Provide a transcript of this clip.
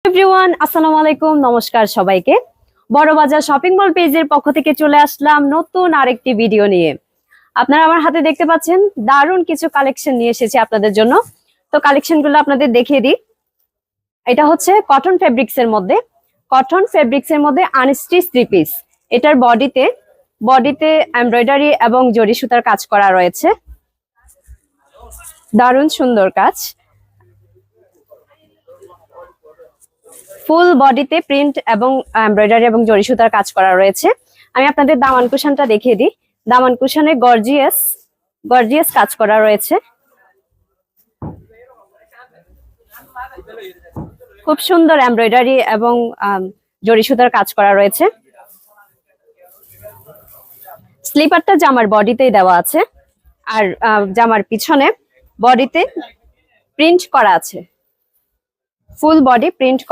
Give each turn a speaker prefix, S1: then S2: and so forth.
S1: Everyone, আসসালামু আলাইকুম। নমস্কার সবাইকে। বড় বাজার শপিং মল পেজের পক্ষ থেকে চলে আসলাম নতুন আরেকটি ভিডিও নিয়ে। আপনারা আমার হাতে দেখতে পাচ্ছেন দারুণ কিছু কালেকশন নিয়ে এসেছি আপনাদের জন্য। তো কালেকশনগুলো আপনাদের দেখিয়ে দিই। এটা হচ্ছে কটন ফেব্রিক্স এর মধ্যে আনস্টিচ থ্রি পিস। এটার বডিতে এমব্রয়ডারি এবং জরি সুতার কাজ করা রয়েছে, দারুণ সুন্দর কাজ। ফুল বডিতে প্রিন্ট এবং এমব্রয়ডারি এবং জরি সুতার কাজ করা রয়েছে। আমি আপনাদের দামান কুশনটা দেখিয়ে দিই। দামান কুশনে গর্জিয়াস কাজ করা রয়েছে, খুব সুন্দর এমব্রয়ডারি এবং জরি সুতার কাজ করা রয়েছে। স্লিপারটা জামার বডিতেই দেওয়া আছে, আর জামার পিছনে বডিতে প্রিন্ট করা আছে, ফুল বডি প্রিন্ট করা।